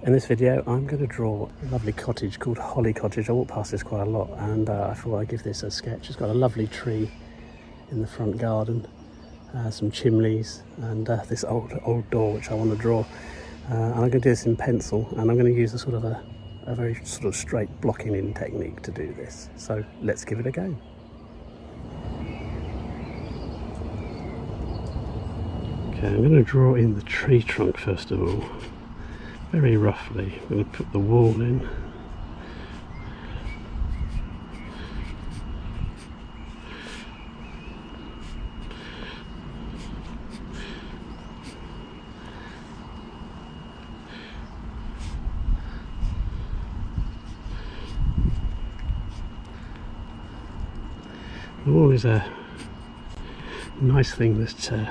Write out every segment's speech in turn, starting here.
In this video I'm going to draw a lovely cottage called Holly Cottage. I walk past this quite a lot and I thought I'd give this a sketch. It's got a lovely tree in the front garden, some chimneys and this old door which I want to draw. And I'm going to do this in pencil, and I'm going to use a very sort of straight blocking in technique to do this. So let's give it a go. Okay, I'm going to draw in the tree trunk first of all. Very roughly, I'm going to put the wall in. The wall is a nice thing that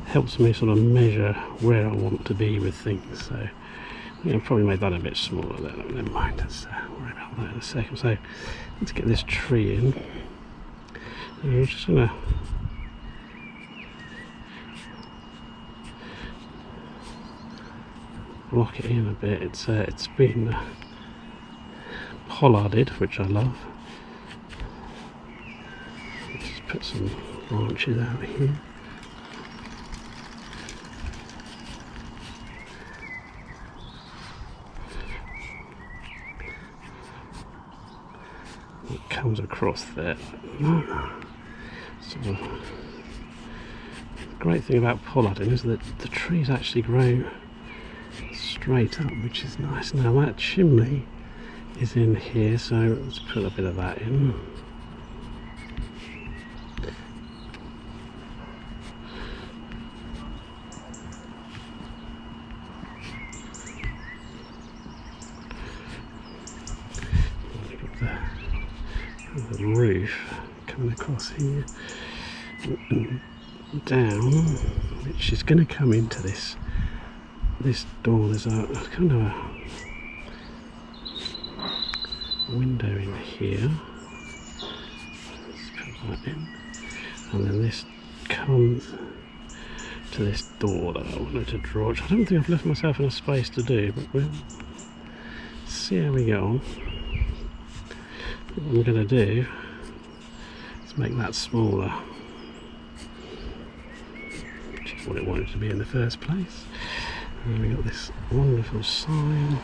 helps me sort of measure where I want to be with things. So I've probably made that a bit smaller there. Never mind, let's worry about that in a second. So let's get this tree in. And I'm just going to block it in a bit. It's been pollarded, which I love. Just put some branches out here. It comes across there. So the great thing about pollarding is that the trees actually grow straight up, which is nice. Now that chimney is in here, so let's put a bit of that in. The roof coming across here and down, which is going to come into this door. There's a kind of a window in here. Let's put that in, and then this comes to this door that I wanted to draw, which I don't think I've left myself enough space to do, but we'll see how we go on. What I'm going to do is make that smaller, which is what it wanted to be in the first place. And we've got this wonderful sign.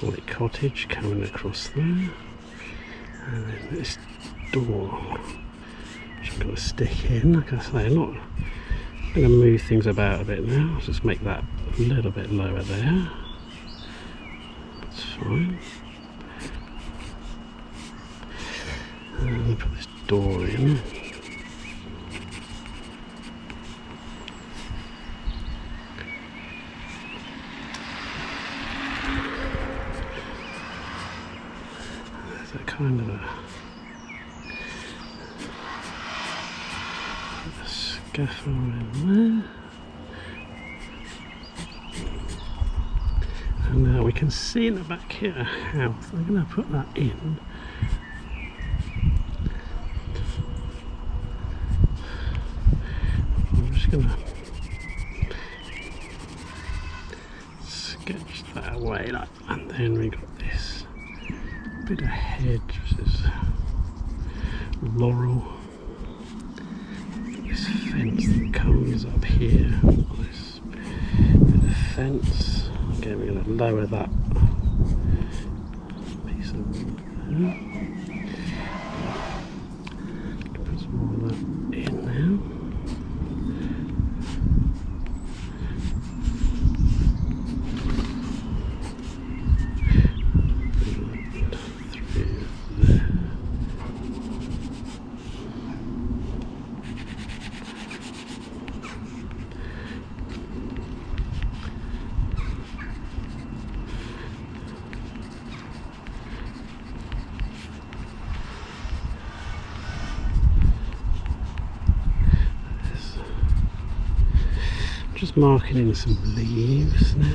Call it cottage coming across there. And then this door, which I'm going to stick in. Like I say, I'm going to move things about a bit now. I'll just make that a little bit lower there. That's fine. And put this door in. There's a kind of a scaffold in there. And we can see in the back here a house. I'm going to put that in. I'm just going to sketch that away, like, and then we got this bit of hedge, which is laurel. This fence that comes up here. This bit of fence. Okay, we're going to lower that piece of wood there. Put some more of that in now. Bring that through there. Just marking in some leaves now.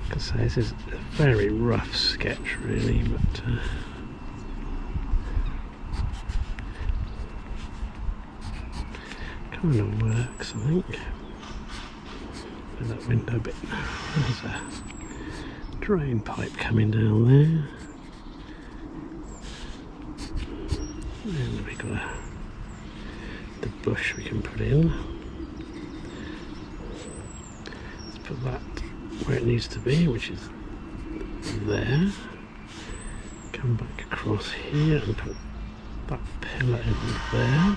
Like I say, this is a very rough sketch really, but kind of works, I think. There's that window bit. There's a drain pipe coming down there. And we've got the bush we can put in. Let's put that where it needs to be, which is there. Come back across here and put that pillar in there.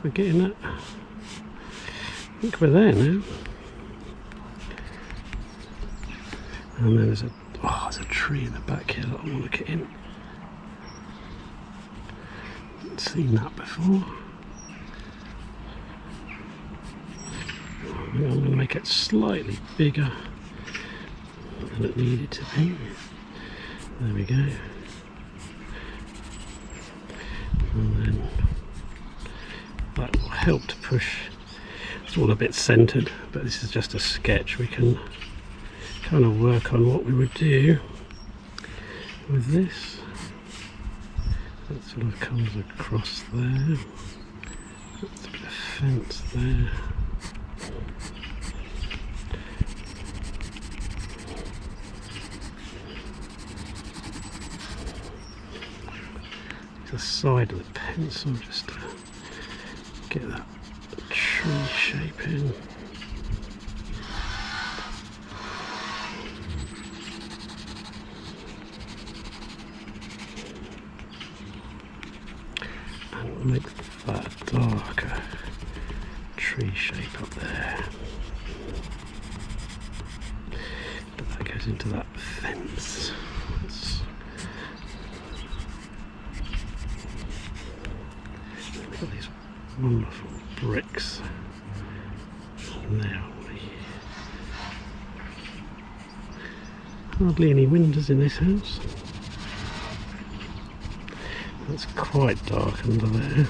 We're getting it. I think we're there now. And then there's a tree in the back here that I want to get in. Haven't seen that before. I'm going to make it slightly bigger than it needed to be. There we go. And then that will help to push. It's all a bit centered, but this is just a sketch. We can kind of work on what we would do with this. That sort of comes across there. That's a bit of fence there. The side of the pencil just to get that tree shape in. And make that darker tree shape up there. But that goes into that fence. Look at these wonderful bricks. Now, hardly any windows in this house. It's quite dark under there.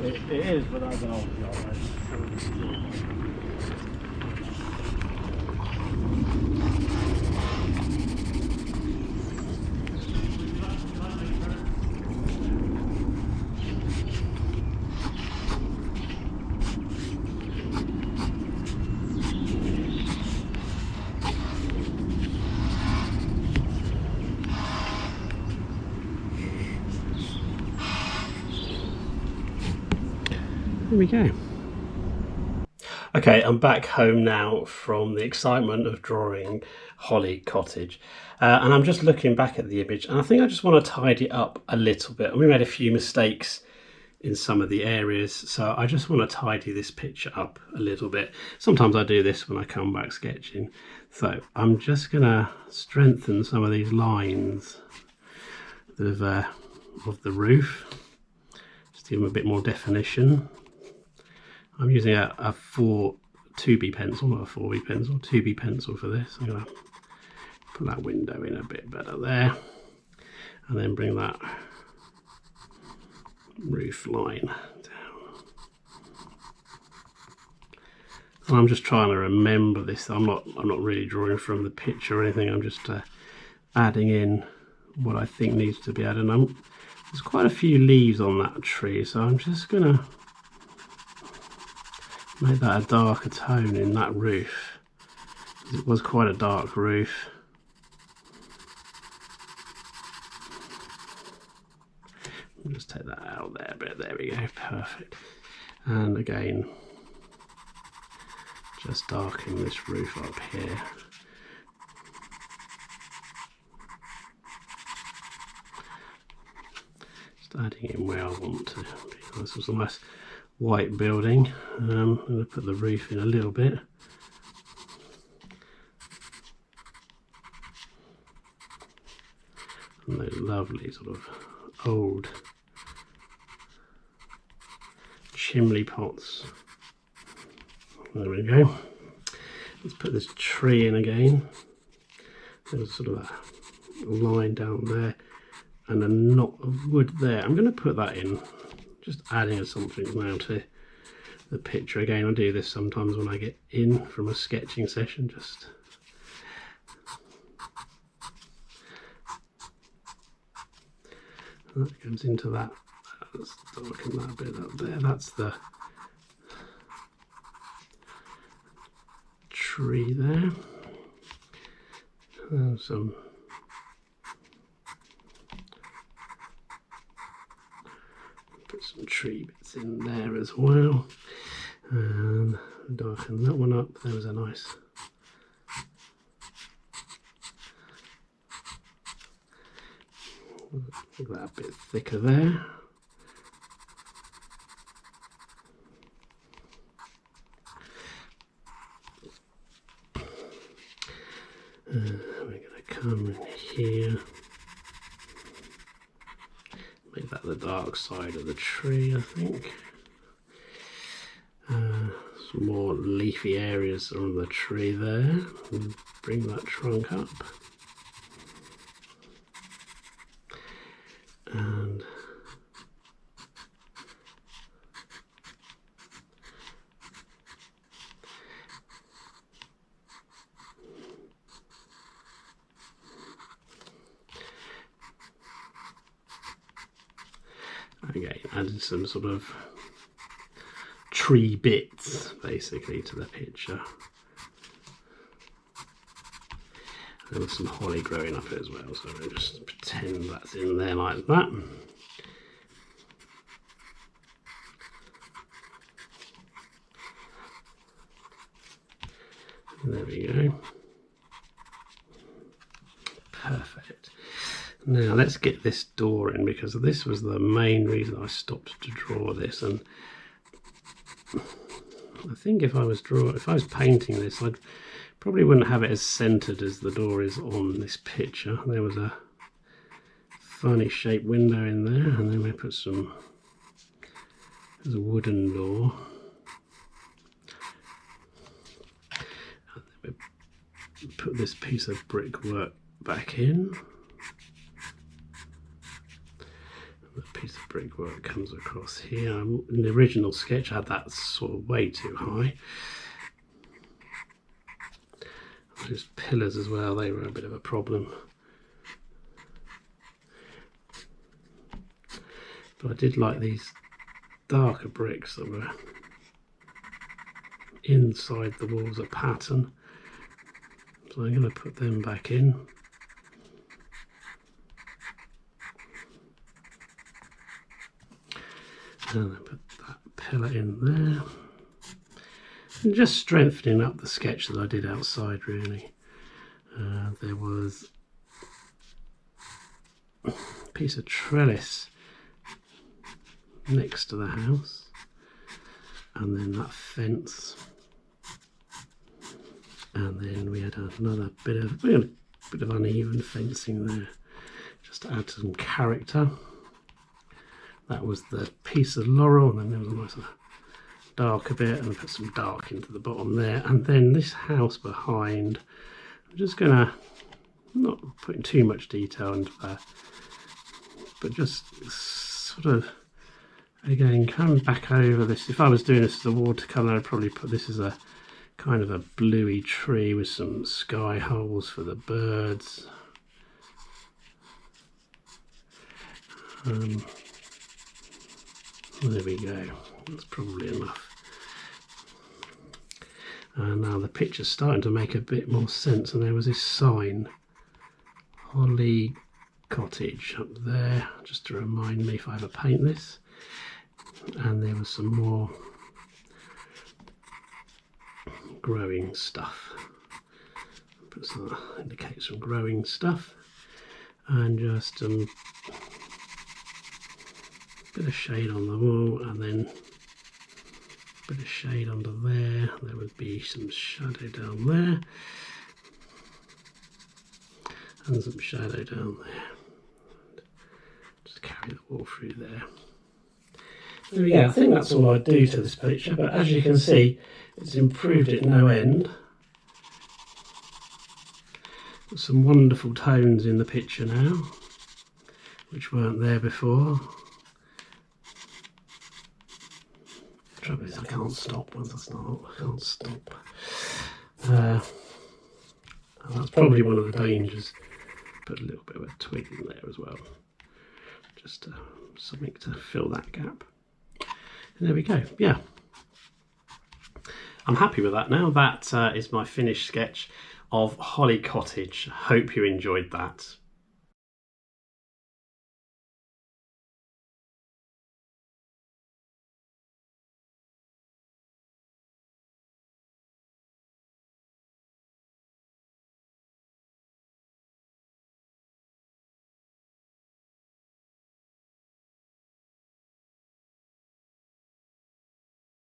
It is, but I don't know. There we go. Okay, I'm back home now from the excitement of drawing Holly Cottage. And I'm just looking back at the image, and I think I just want to tidy it up a little bit. We made a few mistakes in some of the areas, so I just want to tidy this picture up a little bit. Sometimes I do this when I come back sketching. So I'm just going to strengthen some of these lines of the roof, just give them a bit more definition. I'm using a 2B pencil, not a 4B pencil, 2B pencil for this. I'm going to put that window in a bit better there, and then bring that roof line down. And I'm just trying to remember this. I'm not really drawing from the picture or anything. I'm just adding in what I think needs to be added. There's quite a few leaves on that tree, so I'm just going to make that a darker tone in that roof. It was quite a dark roof. take that out there, but there we go, perfect. And again, just darken this roof up here. Just adding in where I want to. This was a nice white building. I'm going to put the roof in a little bit. And those lovely sort of old chimney pots. There we go. Let's put this tree in again. There's sort of a line down there and a knot of wood there. I'm going to put that in, just adding something now to the picture. Again, I do this sometimes when I get in from a sketching session, just that goes into that. Let's darken that bit up there. That's the tree there. And some put some tree bits in there as well. And darken that one up. There was a nice make that a bit thicker there. We're going to come in here, make that the dark side of the tree, I think. Some more leafy areas on the tree there, and bring that trunk up. And again, added some sort of tree bits basically to the picture. There was some holly growing up as well, so we'll just pretend that's in there like that. There we go. Perfect. Now let's get this door in, because this was the main reason I stopped to draw this. And I think if I was painting this, I probably wouldn't have it as centered as the door is on this picture. There was a funny shaped window in there, and then we put there's a wooden door. And then we put this piece of brickwork back in. The piece of brickwork comes across here. In the original sketch I had that sort of way too high. Those pillars as well, they were a bit of a problem. But I did like these darker bricks that were inside the walls, a pattern. So I'm going to put them back in. And I put that pillar in there. And just strengthening up the sketch that I did outside, really. There was a piece of trellis next to the house, and then that fence, and then we had another bit of uneven fencing there, just to add some character. That was the piece of laurel, and then there was a nice darker bit, and I put some dark into the bottom there. And then this house behind, I'm just gonna, not putting too much detail into that, but just sort of again coming back over this. If I was doing this as a watercolour, I'd probably put this as a kind of a bluey tree with some sky holes for the birds. There we go, that's probably enough. And now the picture's starting to make a bit more sense, and there was this sign, Holly cottage up there, just to remind me if I ever paint this. And there was some more growing stuff. So that indicates some growing stuff, and just bit of shade on the wall, and then a bit of shade under there. There would be some shadow down there, and some shadow down there. Just carry the wall through there. There we go. I think that's all I'd do to this picture, but as you can see, it's improved at no end. Some wonderful tones in the picture now, which weren't there before. The trouble is I can't stop once I start. I can't stop. And that's probably one of the dangers. Put a little bit of a twig in there as well. Just something to fill that gap. And there we go. Yeah. I'm happy with that now. That is my finished sketch of Holly Cottage. Hope you enjoyed that.